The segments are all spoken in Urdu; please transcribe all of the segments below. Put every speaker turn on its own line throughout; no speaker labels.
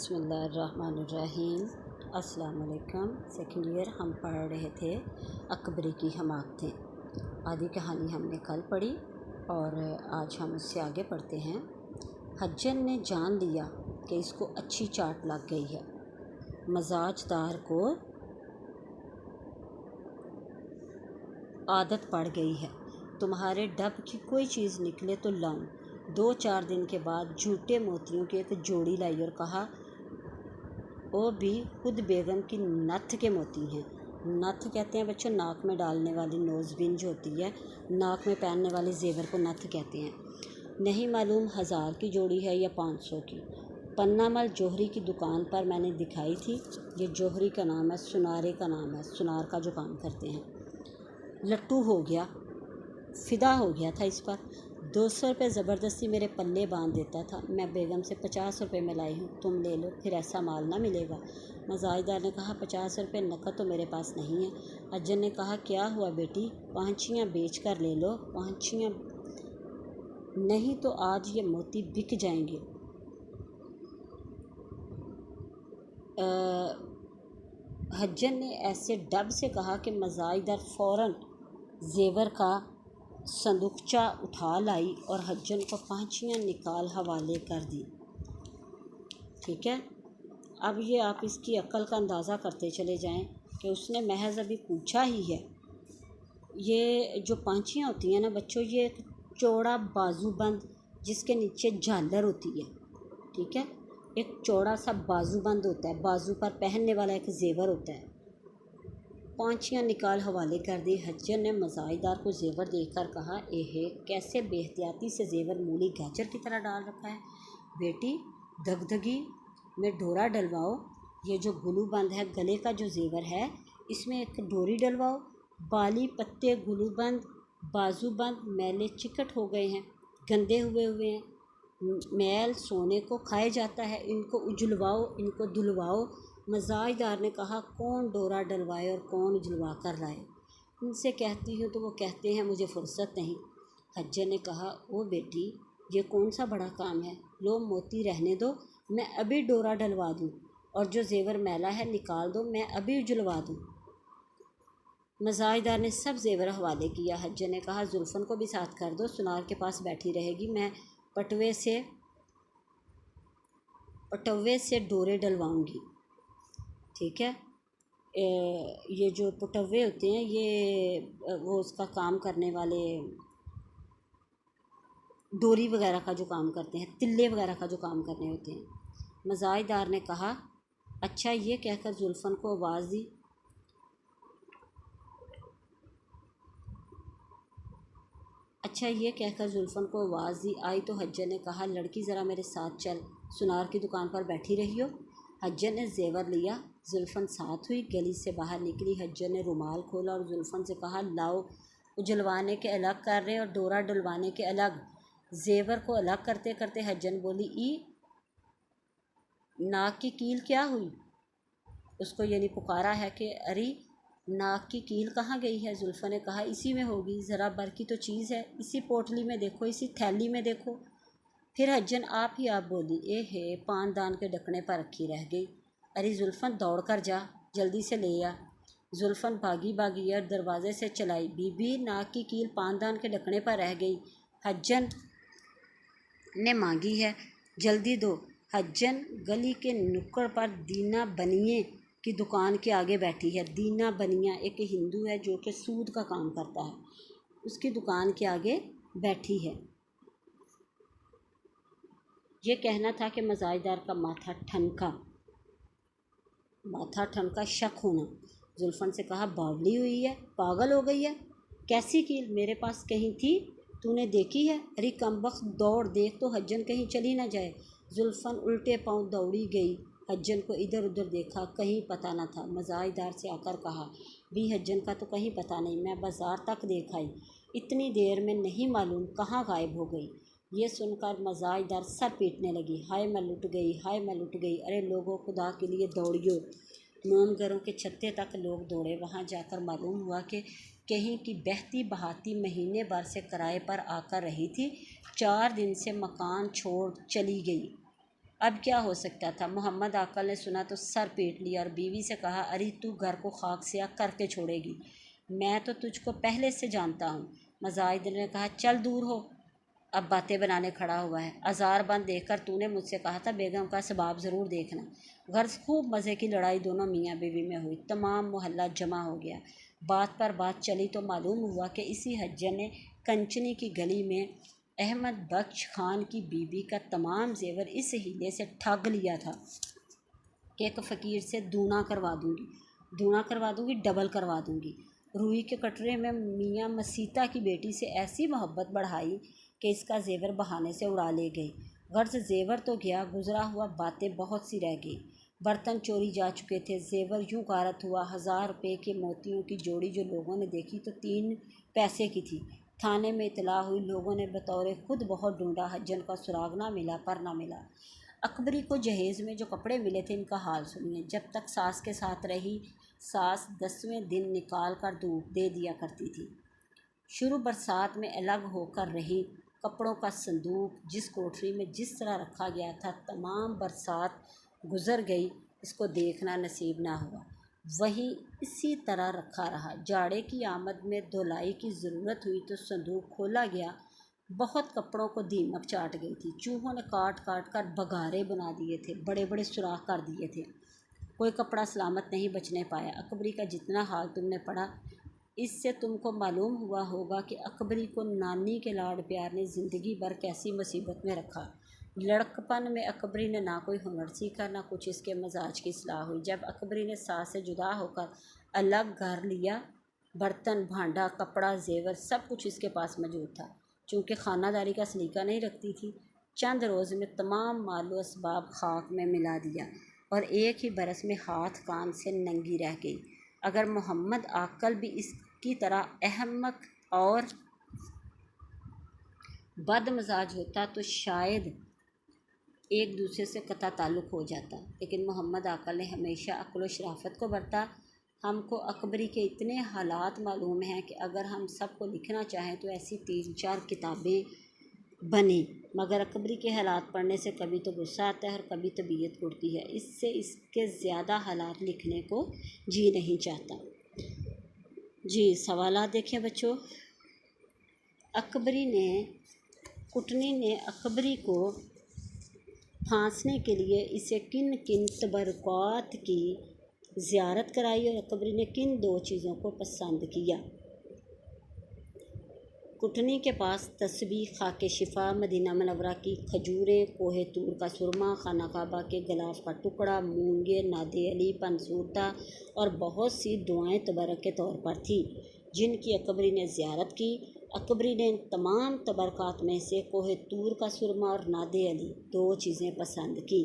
بسم اللہ الرحمن الرحیم۔ السلام علیکم۔ سیکنڈ ایئر ہم پڑھ رہے تھے اکبری کی حماقتیں۔ آدھی کہانی ہم نے کل پڑھی اور آج ہم اس سے آگے پڑھتے ہیں۔ حجن نے جان لیا کہ اس کو اچھی چاٹ لگ گئی ہے، مزاج دار کو عادت پڑ گئی ہے، تمہارے ڈب کی کوئی چیز نکلے تو لاؤں۔ 2-4 دن کے بعد جھوٹے موتیوں کی ایک جوڑی لائی اور کہا وہ بھی خود بیگم کی نتھ کے موتی ہیں۔ نتھ کہتے ہیں بچوں ناک میں ڈالنے والی نوز پن جو ہوتی ہے، ناک میں پہننے والے زیور کو نتھ کہتے ہیں۔ نہیں معلوم 1000 کی جوڑی ہے یا 500 کی۔ پنہ مل جوہری کی دکان پر میں نے دکھائی تھی۔ یہ جوہری کا نام ہے، سنارے کا نام ہے، سنار کا جو کام کرتے ہیں۔ لٹو ہو گیا، فدا ہو گیا تھا اس پر۔ 200 روپے زبردستی میرے پلے باندھ دیتا تھا۔ میں بیگم سے 50 روپے میں لائی ہوں، تم لے لو، پھر ایسا مال نہ ملے گا۔ مزاحدار نے کہا 50 روپے نقد تو میرے پاس نہیں ہے۔ حجن نے کہا کیا ہوا بیٹی، پانچیاں بیچ کر لے لو۔ پانچیاں نہیں تو آج یہ موتی بک جائیں گے۔ حجن نے ایسے ڈب سے کہا کہ مزاحدار فوراً زیور کا صندوقچہ اٹھا لائی اور حجن کو پانچیاں نکال حوالے کر دی۔ ٹھیک ہے، اب یہ آپ اس کی عقل کا اندازہ کرتے چلے جائیں کہ اس نے محض ابھی پوچھا ہی ہے۔ یہ جو پانچیاں ہوتی ہیں نا بچوں، یہ ایک چوڑا بازو بند جس کے نیچے جھالر ہوتی ہے، ٹھیک ہے، ایک چوڑا سا بازو بند ہوتا ہے، بازو پر پہننے والا ایک زیور ہوتا ہے۔ پانچیاں نکال حوالے کر دی۔ حجن نے مزاحدار کو زیور دیکھ کر کہا اے کیسے بے احتیاطی سے زیور مولی گاجر کی طرح ڈال رکھا ہے۔ بیٹی دگدگی میں ڈورا ڈلواؤ، یہ جو گلو بند ہے گلے کا جو زیور ہے اس میں ایک ڈوری ڈلواؤ۔ بالی پتے گلو بند بازو بند میلے چکٹ ہو گئے ہیں، گندے ہوئے ہیں، میل سونے کو کھائے جاتا ہے، ان کو اجلواؤ، ان کو دھلواؤ۔ مزاحدار نے کہا کون ڈورا ڈلوائے اور کون اجلوا کر لائے؟ ان سے کہتی ہوں تو وہ کہتے ہیں مجھے فرصت نہیں۔ حجن نے کہا او بیٹی یہ کون سا بڑا کام ہے، لو موتی رہنے دو، میں ابھی ڈورا ڈلوا دوں، اور جو زیور میلا ہے نکال دو، میں ابھی اجلوا دوں۔ مزاحدار نے سب زیور حوالے کیا۔ حجن نے کہا زلفن کو بھی ساتھ کر دو، سنار کے پاس بیٹھی رہے گی، میں پٹوے سے ڈورے ڈلواؤں گی۔ ٹھیک ہے، یہ جو پٹوے ہوتے ہیں یہ وہ اس کا کام کرنے والے ڈوری وغیرہ کا جو کام کرتے ہیں، تلے وغیرہ کا جو کام کرنے ہوتے ہیں۔ مزاحدار نے کہا اچھا، یہ کہہ کر زلفن کو آواز دی۔ آئی تو حجن نے کہا لڑکی ذرا میرے ساتھ چل، سنار کی دکان پر بیٹھی رہی ہو۔ حجن نے زیور لیا، زلفن ساتھ ہوئی، گلی سے باہر نکلی۔ حجن نے رومال کھولا اور زلفن سے کہا لاؤ، اجلوانے کے الگ کر رہے اور ڈورا ڈلوانے کے الگ۔ زیور کو الگ کرتے کرتے حجن بولی ناک کی کیل کیا ہوئی؟ اس کو یعنی پکارا ہے کہ اری ناک کی کیل کہاں گئی ہے؟ زلفن نے کہا اسی میں ہوگی، ذرا برقی تو چیز ہے، اسی پوٹلی میں دیکھو، اسی تھیلی میں دیکھو۔ پھر حجن آپ بولی پان دان کے ڈھکنے پر رکھی رہ گئی۔ اری زلفن دوڑ کر جا، جلدی سے لے آ۔ زلفن بھاگی اور دروازے سے چلائی، بی بی ناک کی کیل پان دان کے ڈھکنے پر رہ گئی، حجن نے مانگی ہے، جلدی دو۔ حجن گلی کے نکڑ پر دینا بنیے کی دکان کے آگے بیٹھی ہے۔ دینا بنیا ایک ہندو ہے جو کہ سود کا کام کرتا ہے، اس کی دکان کے آگے بیٹھی ہے۔ یہ کہنا تھا کہ مزاحدار کا ماتھا ٹھنکا، شک ہونا۔ زلفن سے کہا باولی ہوئی ہے، پاگل ہو گئی ہے؟ کیسی کیل میرے پاس کہیں تھی، تو نے دیکھی ہے؟ ارے کمبخت دوڑ دیکھ تو حجن کہیں چلی نہ جائے۔ زلفن الٹے پاؤں دوڑی گئی، حجن کو ادھر ادھر دیکھا، کہیں پتہ نہ تھا۔ مزاحدار سے آ کر کہا بھی حجن کا تو کہیں پتہ نہیں، میں بازار تک دیکھ آئی، اتنی دیر میں نہیں معلوم کہاں غائب ہو گئی۔ یہ سن کر مزاحدار سر پیٹنے لگی، ہائے میں لٹ گئی، ہائے میں لٹ گئی، ارے لوگوں خدا کے لیے دوڑیو۔ موم گھروں کے چھتے تک لوگ دوڑے، وہاں جا کر معلوم ہوا کہ کہیں کی بہتی بہاتی مہینے بھر سے کرائے پر آ کر رہی تھی، 4 دن سے مکان چھوڑ چلی گئی۔ اب کیا ہو سکتا تھا؟ محمد عاقل نے سنا تو سر پیٹ لیا اور بیوی سے کہا، ارے تو گھر کو خاک سیاہ کر کے چھوڑے گی، میں تو تجھ کو پہلے سے جانتا ہوں۔ مزاحدہ نے کہا، چل دور ہو، اب باتیں بنانے کھڑا ہوا ہے۔ آزار بند دیکھ کر تو نے مجھ سے کہا تھا بیگم کا اسباب ضرور دیکھنا۔ غرض خوب مزے کی لڑائی دونوں میاں بیوی میں ہوئی، تمام محلہ جمع ہو گیا، بات پر بات چلی تو معلوم ہوا کہ اسی حجر نے کنچنی کی گلی میں احمد بخش خان کی بیوی کا تمام زیور اس ہیلے سے ٹھگ لیا تھا کہ ایک فقیر سے دونا کروا دوں گی ڈبل کروا دوں گی۔ روئی کے کٹرے میں میاں مسیطہ کی بیٹی سے ایسی محبت بڑھائی کہ اس کا زیور بہانے سے اڑا لے گئی۔ غرض زیور تو گیا، گزرا ہوا باتیں بہت سی رہ گئی۔ برتن چوری جا چکے تھے، زیور یوں غارت ہوا۔ 1000 روپے کے موتیوں کی جوڑی جو لوگوں نے دیکھی تو 3 پیسے کی تھی۔ تھانے میں اطلاع ہوئی، لوگوں نے بطور خود بہت ڈھونڈا، حجن کا سراغ نہ ملا پر نہ ملا۔ اکبری کو جہیز میں جو کپڑے ملے تھے ان کا حال سنیے۔ جب تک ساس کے ساتھ رہی، ساس 10ویں دن نکال کر دے دیا کرتی تھی۔ شروع برسات میں الگ ہو کر رہی۔ کپڑوں کا صندوق جس کوٹری میں جس طرح رکھا گیا تھا، تمام برسات گزر گئی، اس کو دیکھنا نصیب نہ ہوا، وہی اسی طرح رکھا رہا۔ جاڑے کی آمد میں دھلائی کی ضرورت ہوئی تو صندوق کھولا گیا، بہت کپڑوں کو دیمک چاٹ گئی تھی، چوہوں نے کاٹ کاٹ کر بگارے بنا دیے تھے، بڑے بڑے سوراخ کر دیے تھے، کوئی کپڑا سلامت نہیں بچنے پایا۔ اکبری کا جتنا حال تم نے پڑھا، اس سے تم کو معلوم ہوا ہوگا کہ اکبری کو نانی کے لاڈ پیار نے زندگی بھر کیسی مصیبت میں رکھا۔ لڑکپن میں اکبری نے نہ کوئی ہنر سیکھا، نہ کچھ اس کے مزاج کی اصلاح ہوئی۔ جب اکبری نے ساس سے جدا ہو کر الگ گھر لیا، برتن بھانڈا کپڑا زیور سب کچھ اس کے پاس موجود تھا۔ چونکہ خانہ داری کا سلیقہ نہیں رکھتی تھی، چند روز میں تمام مال و اسباب خاک میں ملا دیا اور ایک ہی برس میں ہاتھ کان سے ننگی رہ گئی۔ اگر محمد عاقل بھی اس کی طرح احمق اور بد مزاج ہوتا تو شاید ایک دوسرے سے قطع تعلق ہو جاتا، لیکن محمد عاقل نے ہمیشہ عقل و شرافت کو برتا۔ ہم کو اکبری کے اتنے حالات معلوم ہیں کہ اگر ہم سب کو لکھنا چاہیں تو ایسی 3-4 کتابیں بنیں، مگر اکبری کے حالات پڑھنے سے کبھی تو غصہ آتا ہے اور کبھی طبیعت اڑتی ہے، اس سے اس کے زیادہ حالات لکھنے کو جی نہیں چاہتا۔ جی سوالات دیکھیں بچوں۔ کٹنی نے اکبری کو پھانسنے کے لیے اسے کن کن تبرکات کی زیارت کرائی اور اکبری نے کن 2 چیزوں کو پسند کیا؟ کٹنی کے پاس تسبیح، خاک شفا، مدینہ منورہ کی کھجوریں، کوہ طور کا سرما، خانہ کعبہ کے غلاف کا ٹکڑا، مونگے، ناد علی، پنسوٹا اور بہت سی دعائیں تبرک کے طور پر تھیں جن کی اکبری نے زیارت کی۔ اکبری نے ان تمام تبرکات میں سے کوہ طور کا سرما اور ناد علی 2 چیزیں پسند کی۔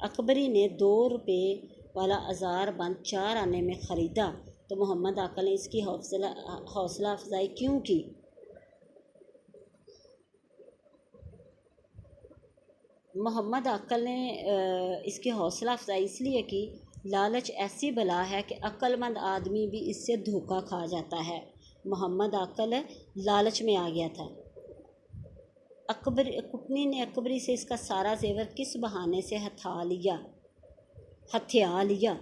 اکبری نے 2 روپے والا آزار بند 4 آنے میں خریدا تو محمد عاقل نے اس کی حوصلہ افزائی کیوں کی؟ محمد عاقل نے اس کی حوصلہ افزائی اس لیے کی، لالچ ایسی بلا ہے کہ عقل مند آدمی بھی اس سے دھوکہ کھا جاتا ہے۔ محمد عاقل لالچ میں آ گیا تھا۔ کٹنی نے اکبری سے اس کا سارا زیور کس بہانے سے ہتھیا لیا؟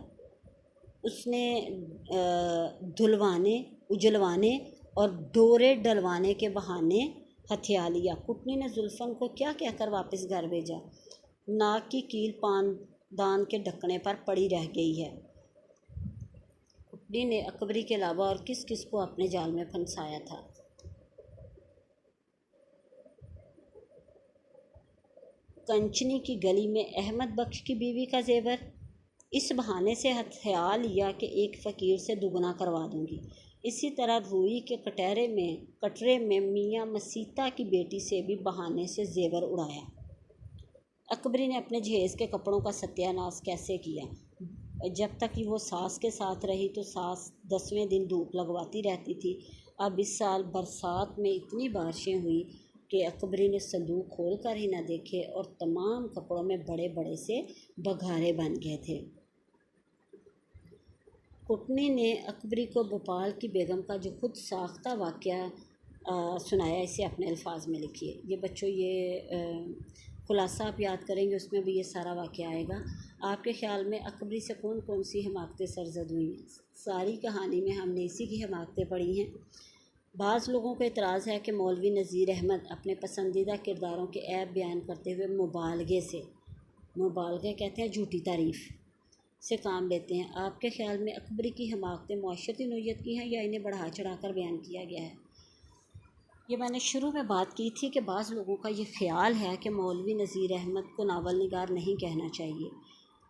اس نے دھلوانے، اجلوانے اور ڈورے ڈلوانے کے بہانے ہتھیا لیا۔ کٹنی نے زلفن کو کیا کہہ کر واپس گھر بھیجا؟ ناک کی کیل پاندان کے ڈھکنے پر پڑی رہ گئی ہے۔ کٹنی نے اکبری کے علاوہ اور کس کس کو اپنے جال میں پھنسایا تھا؟ کنچنی کی گلی میں احمد بخش کی بیوی کا زیور، اس بہانے سے ہتھیا لیا کہ ایک فقیر سے دگنا کروا دوں گی۔ اسی طرح روئی کے کٹرے میں میاں مسیطہ کی بیٹی سے بھی بہانے سے زیور اڑایا۔ اکبری نے اپنے جہیز کے کپڑوں کا ستیہ ناش کیسے کیا؟ جب تک وہ ساس کے ساتھ رہی تو ساس 10ویں دن دھوپ لگواتی رہتی تھی۔ اب اس سال برسات میں اتنی بارشیں ہوئی کہ اکبری نے صندوق کھول کر ہی نہ دیکھے اور تمام کپڑوں میں بڑے بڑے سے بگھارے بن گئے تھے۔ کٹنی نے اکبری کو بھوپال کی بیگم کا جو خود ساختہ واقعہ سنایا، اسے اپنے الفاظ میں لکھیے۔ یہ بچوں یہ خلاصہ آپ یاد کریں گے، اس میں بھی یہ سارا واقعہ آئے گا۔ آپ کے خیال میں اکبری سے کون کون سی حماقتیں سرزد ہوئی ہیں؟ ساری کہانی میں ہم نے اسی کی حماقتیں پڑھی ہیں۔ بعض لوگوں کو اعتراض ہے کہ مولوی نذیر احمد اپنے پسندیدہ کرداروں کے عیب بیان کرتے ہوئے مبالغے کہتے ہیں جھوٹی تعریف سے کام لیتے ہیں۔ آپ کے خیال میں اکبری کی حماقتیں معاشرتی نوعیت کی ہیں یا انہیں بڑھا چڑھا کر بیان کیا گیا ہے؟ یہ میں نے شروع میں بات کی تھی کہ بعض لوگوں کا یہ خیال ہے کہ مولوی نذیر احمد کو ناول نگار نہیں کہنا چاہیے،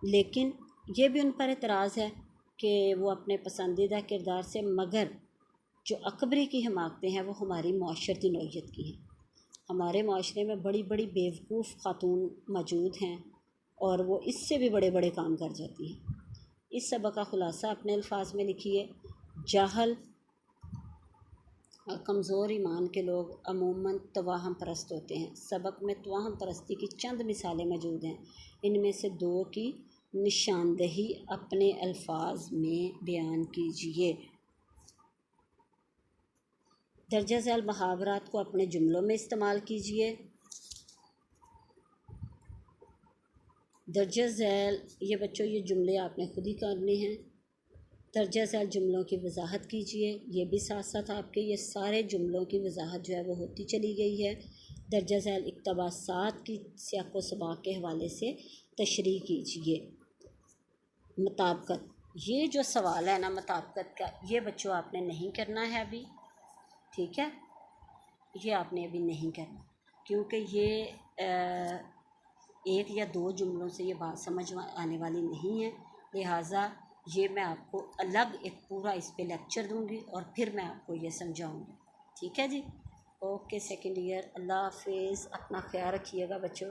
لیکن یہ بھی ان پر اعتراض ہے کہ وہ اپنے پسندیدہ کردار سے، مگر جو اکبری کی حماقتیں ہیں وہ ہماری معاشرتی نوعیت کی ہیں۔ ہمارے معاشرے میں بڑی بڑی بیوقوف خاتون موجود ہیں اور وہ اس سے بھی بڑے بڑے کام کر جاتی ہیں۔ اس سبق کا خلاصہ اپنے الفاظ میں لکھیے۔ جاہل اور کمزور ایمان کے لوگ عموماً توہم پرست ہوتے ہیں۔ سبق میں توہم پرستی کی چند مثالیں موجود ہیں، ان میں سے 2 کی نشاندہی اپنے الفاظ میں بیان کیجیے۔ درجہ ذیل محاورات کو اپنے جملوں میں استعمال کیجیے۔ درجہ ذیل یہ بچوں یہ جملے آپ نے خود ہی کرنے ہیں۔ درجہ ذیل جملوں کی وضاحت کیجیے، یہ بھی ساتھ ساتھ آپ کے یہ سارے جملوں کی وضاحت جو ہے وہ ہوتی چلی گئی ہے۔ درجہ ذیل اقتباسات کی سیاق و سباق کے حوالے سے تشریح کیجیے۔ مطابقت، یہ جو سوال ہے نا مطابقت کا، یہ بچوں آپ نے نہیں کرنا ہے ابھی، ٹھیک ہے؟ یہ آپ نے ابھی نہیں کرنا کیونکہ یہ 1 یا 2 جملوں سے یہ بات سمجھ آنے والی نہیں ہے، لہٰذا یہ میں آپ کو الگ ایک پورا اس پہ لیکچر دوں گی اور پھر میں آپ کو یہ سمجھاؤں گی، ٹھیک ہے جی؟ اوکے سیکنڈ ایئر، اللہ حافظ، اپنا خیال رکھیے گا بچوں۔